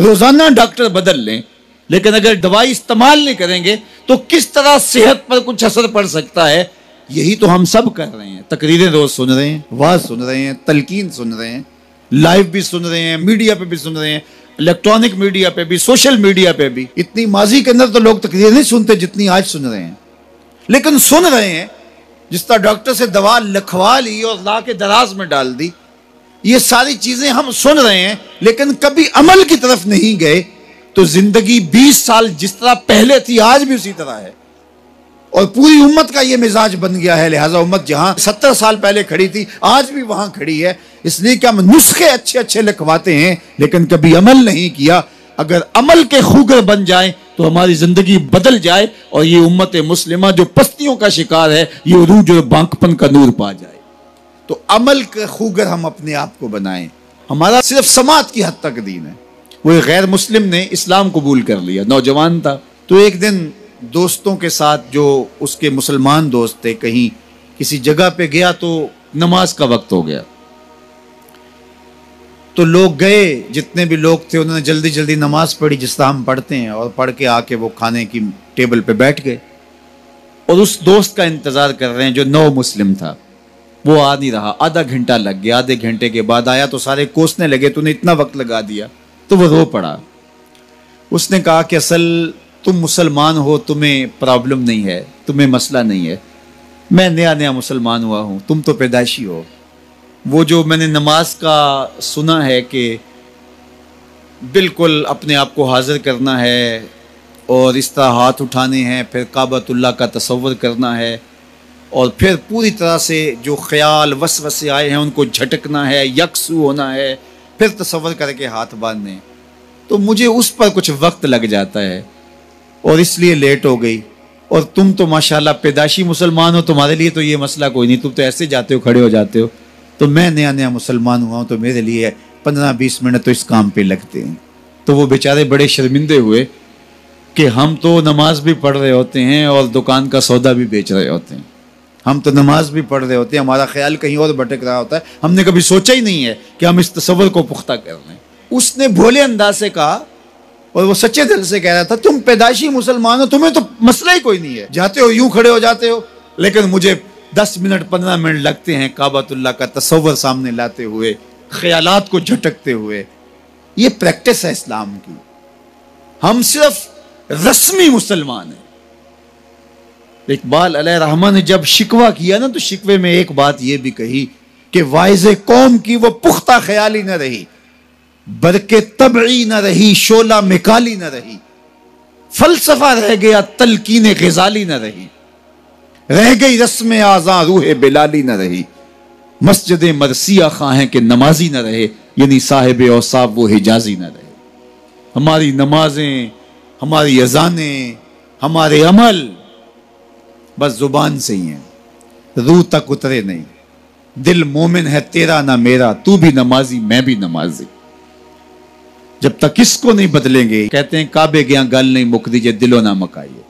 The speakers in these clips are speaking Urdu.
روزانہ ڈاکٹر بدل لیں، لیکن اگر دوائی استعمال نہیں کریں گے تو کس طرح صحت پر کچھ اثر پڑ سکتا ہے؟ یہی تو ہم سب کر رہے ہیں، تقریریں روز سن رہے ہیں، واز سن رہے ہیں، تلقین سن رہے ہیں، لائیو بھی سن رہے ہیں، میڈیا پہ بھی سن رہے ہیں، الیکٹرانک میڈیا پہ بھی، سوشل میڈیا پہ بھی۔ اتنی ماضی کے اندر تو لوگ تقریریں نہیں سنتے جتنی آج سن رہے ہیں، لیکن سن رہے ہیں۔ جس طرح ڈاکٹر سے دوا لکھوا لی اور لا کے دراز میں ڈال دی، یہ ساری چیزیں ہم سن رہے ہیں لیکن کبھی عمل کی طرف نہیں گئے، تو زندگی 20 سال جس طرح پہلے تھی آج بھی اسی طرح ہے، اور پوری امت کا یہ مزاج بن گیا ہے۔ لہٰذا امت جہاں 70 سال پہلے کھڑی تھی آج بھی وہاں کھڑی ہے، اس لیے کہ ہم نسخے اچھے اچھے لکھواتے ہیں لیکن کبھی عمل نہیں کیا۔ اگر عمل کے خوگر بن جائیں تو ہماری زندگی بدل جائے، اور یہ امت مسلمہ جو پستیوں کا شکار ہے یہ عروج اور بانکپن کا نور پا جائے۔ تو عمل کے خوگر ہم اپنے آپ کو بنائیں۔ ہمارا صرف سماعت کی حد تک دین ہے۔ وہ ایک غیر مسلم نے اسلام قبول کر لیا، نوجوان تھا، تو ایک دن دوستوں کے ساتھ، جو اس کے مسلمان دوست تھے، کہیں کسی جگہ پہ گیا تو نماز کا وقت ہو گیا، تو لوگ گئے، جتنے بھی لوگ تھے انہوں نے جلدی جلدی نماز پڑھی جس طرح ہم پڑھتے ہیں، اور پڑھ کے آ کے وہ کھانے کی ٹیبل پہ بیٹھ گئے، اور اس دوست کا انتظار کر رہے ہیں جو نو مسلم تھا۔ وہ آ نہیں رہا، آدھا گھنٹہ لگ گیا، آدھے گھنٹے کے بعد آیا تو سارے کوسنے لگے، تو نے اتنا وقت لگا دیا، تو وہ رو پڑا۔ اس نے کہا کہ اصل تم مسلمان ہو، تمہیں پرابلم نہیں ہے، تمہیں مسئلہ نہیں ہے، میں نیا نیا مسلمان ہوا ہوں، تم تو پیدائشی ہو۔ وہ جو میں نے نماز کا سنا ہے کہ بالکل اپنے آپ کو حاضر کرنا ہے اور اس طرح ہاتھ اٹھانے ہیں، پھر کعبۃ اللہ کا تصور کرنا ہے، اور پھر پوری طرح سے جو خیال وسوسے آئے ہیں ان کو جھٹکنا ہے، یکسو ہونا ہے، پھر تصور کر کے ہاتھ باندھنے، تو مجھے اس پر کچھ وقت لگ جاتا ہے اور اس لیے لیٹ ہو گئی۔ اور تم تو ماشاءاللہ پیدائشی مسلمان ہو، تمہارے لیے تو یہ مسئلہ کوئی نہیں، تم تو ایسے جاتے ہو، کھڑے ہو جاتے ہو، تو میں نیا نیا مسلمان ہوا ہوں تو میرے لیے 15-20 منٹ تو اس کام پہ لگتے ہیں۔ تو وہ بیچارے بڑے شرمندے ہوئے کہ ہم تو نماز بھی پڑھ رہے ہوتے ہیں اور دکان کا سودا بھی بیچ رہے ہوتے ہیں، ہم تو نماز بھی پڑھ رہے ہوتے ہیں، ہمارا خیال کہیں اور بھٹک رہا ہوتا ہے، ہم نے کبھی سوچا ہی نہیں ہے کہ ہم اس تصور کو پختہ کر لیں۔ اس نے بھولے انداز سے کہا، اور وہ سچے دل سے کہہ رہا تھا، تم پیدائشی مسلمان ہو، تمہیں تو مسئلہ ہی کوئی نہیں ہے، جاتے ہو یوں کھڑے ہو جاتے ہو، لیکن مجھے 10 منٹ 15 منٹ لگتے ہیں کعبۃ اللہ کا تصور سامنے لاتے ہوئے، خیالات کو جھٹکتے ہوئے۔ یہ پریکٹس ہے اسلام کی، ہم صرف رسمی مسلمان ہیں۔ اقبال علیہ رحمہ نے جب شکوہ کیا نا، تو شکوے میں ایک بات یہ بھی کہی کہ واعظ قوم کی وہ پختہ خیالی نہ رہی، برکے طبعی نہ رہی، شعلہ مکالی نہ رہی، فلسفہ رہ گیا، تلقین غزالی نہ رہی، رہ گئی رسم آزاں روح بلالی نہ رہی، مسجد مرثیہ خواہیں کہ نمازی نہ رہے، یعنی صاحب اوصاف وہ حجازی نہ رہے۔ ہماری نمازیں، ہماری اذانیں، ہمارے عمل بس زبان سے ہی ہیں، روح تک اترے نہیں۔ دل مومن ہے تیرا نہ میرا، تو بھی نمازی میں بھی نمازی، جب تک اس کو نہیں بدلیں گے، کہتے ہیں کعبے گیا گل نہیں مک دیجئے، دلوں نہ مکائیے،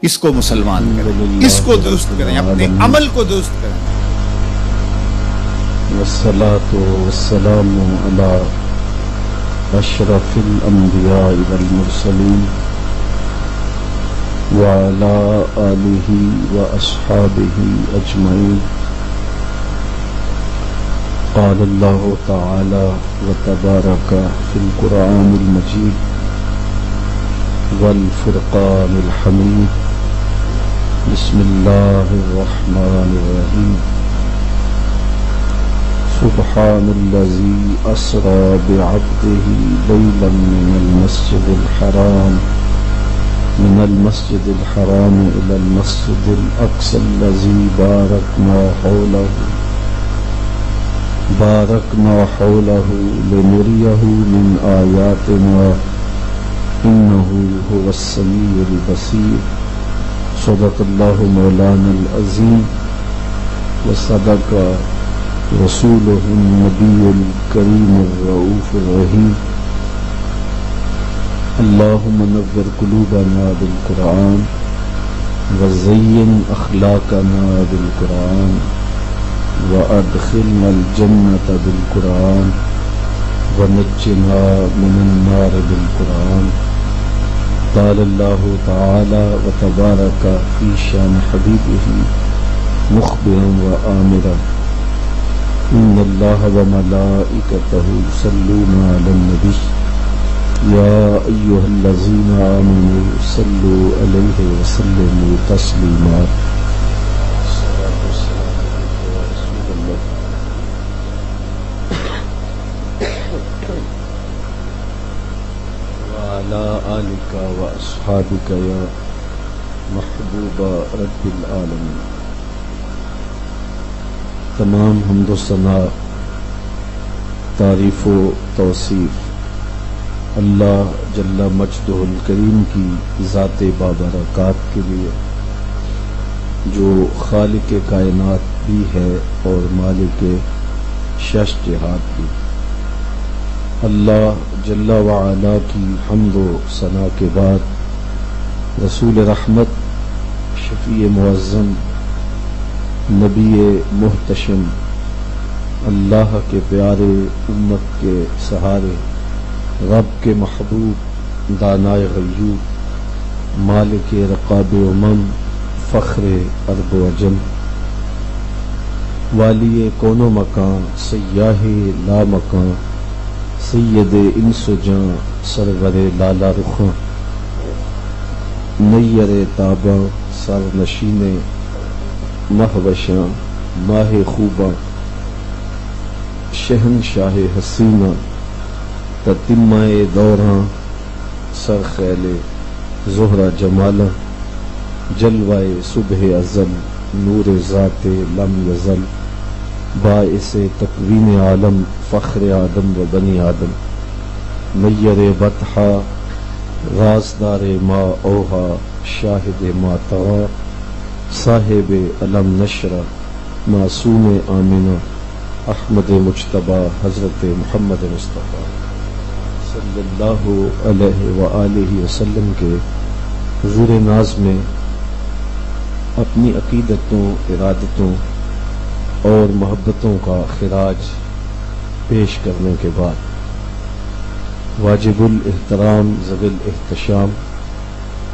اس کو مسلمان کریں، اس کو درست کریں، اپنے عمل کو درست کریں۔ والصلاة والسلام على اشرف الانبیاء والمرسلین وعلى آلہ واصحابہ اجمعین۔ قال اللہ تعالی وتبارک فی القرآن المجید والفرقان الحمید۔ بسم اللہ الرحمن الرحیم۔ سبحان الذی اسری بعبدہ لیلا من المسجد الحرام الى المسجد الاقصى الذي باركنا حوله لنريه من آياتنا إنه هو السميع البصير۔ صدق الله مولانا العظيم وصدق رسوله النبي الكريم الرؤوف الرحيم۔ اللهم نور قلوبنا بالقرآن وزين أخلاقنا بالقرآن وأدخلنا الجنة بالقرآن ونجنا من النار قال اللہ تعالی وتبارک فی شان حبیبہ مخبرا وآمرا ان اللہ وملائکتہ یصلون علی النبی یا ایھا الذین آمنوا صلوا علیہ وسلموا تسلیما. وعلی آلک واصحابک یا محبوب رب العالمین. تمام حمد و ثنا، تعریف و توصیف اللہ جل مجدہ الکریم کی ذات بابرکات کے لیے، جو خالق کائنات بھی ہے اور مالک شش جہات بھی. اللہ جل وعلا کی حمد و ثنا کے بعد رسول رحمت، شفیع معظم، نبی محتشم، اللہ کے پیارے، امت کے سہارے، رب کے محبوب، دانائے غیوب، مالک رقاب امم، فخر عرب و عجم، والی کون و مکان، سیاہ لا مکان، سید انس و جاں، سرور لالا رخاں، نیر تاباں، سر نشین مہوشاں، ماہ خوباں، شہنشاہ حسینہ، تتمہ دوراں، سر خیل زہرہ جمالاں، جلوہ صبح ازل، نور ذات لم یزل، باعث تکوین عالم، فخر آدم و بنی آدم، نیر بطحا، رازدار ما اوہا، شاہد ما طغا، صاحب علم نشرہ، معصوم آمنہ، احمد مجتبی، حضرت محمد مصطفیٰ صلی اللہ علیہ وآلہ وسلم کے حضور ناز میں اپنی عقیدتوں، ارادتوں اور محبتوں کا خراج پیش کرنے کے بعد واجب الاحترام، ذوی الاحتشام،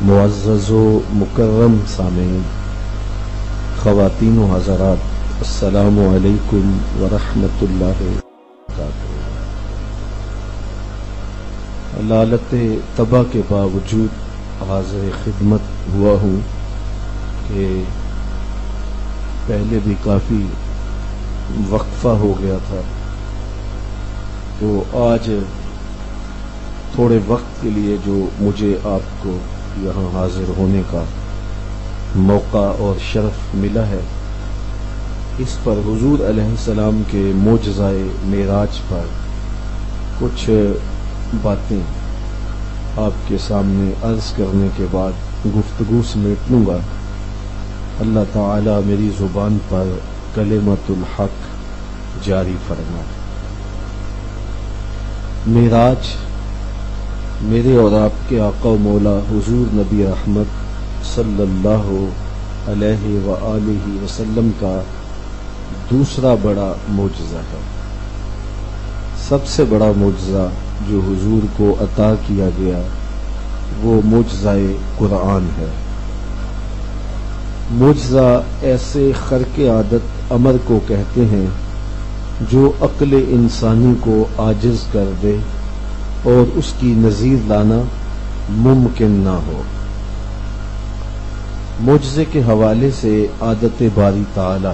معزز و مکرم سامعین، خواتین و حضرات، السلام علیکم ورحمۃ اللہ وبرکاتہ. لالت تباہ کے باوجود حاضر خدمت ہوا ہوں کہ پہلے بھی کافی وقفہ ہو گیا تھا، تو آج تھوڑے وقت کے لیے جو مجھے آپ کو یہاں حاضر ہونے کا موقع اور شرف ملا ہے، اس پر حضور علیہ السلام کے معجزہ معراج پر کچھ باتیں آپ کے سامنے عرض کرنے کے بعد گفتگو سمیٹ لوں گا. اللہ تعالی میری زبان پر کلمۃ الحق جاری فرمائے. معراج میرے اور آپ کے آقا و مولا حضور نبی رحمت صلی اللہ علیہ وآلہ وسلم کا دوسرا بڑا معجزہ ہے. سب سے بڑا معجزہ جو حضور کو عطا کیا گیا وہ معجزہ قرآن ہے. معجزہ ایسے خرق عادت امر کو کہتے ہیں جو عقل انسانی کو عاجز کر دے اور اس کی نظیر لانا ممکن نہ ہو. معجزے کے حوالے سے عادت باری تعالی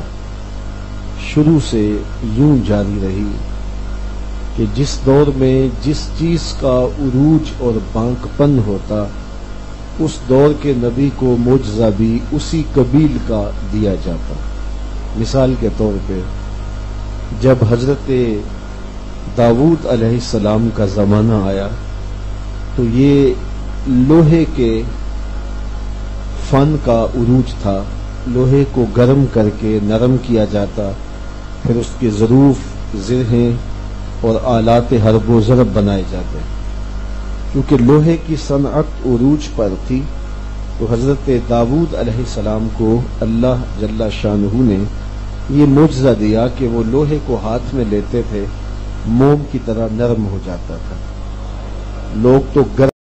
شروع سے یوں جاری رہی کہ جس دور میں جس چیز کا عروج اور بانک پن ہوتا، اس دور کے نبی کو معجزہ بھی اسی قبیل کا دیا جاتا. مثال کے طور پہ جب حضرت داؤد علیہ السلام کا زمانہ آیا تو یہ لوہے کے فن کا عروج تھا. لوہے کو گرم کر کے نرم کیا جاتا، پھر اس کے ظروف، زرہیں اور آلات حرب و ضرب بنائے جاتے. کیونکہ لوہے کی صنعت عروج پر تھی تو حضرت داؤد علیہ السلام کو اللہ جل شانہ نے یہ معجزہ دیا کہ وہ لوہے کو ہاتھ میں لیتے تھے، موم کی طرح نرم ہو جاتا تھا. لوگ تو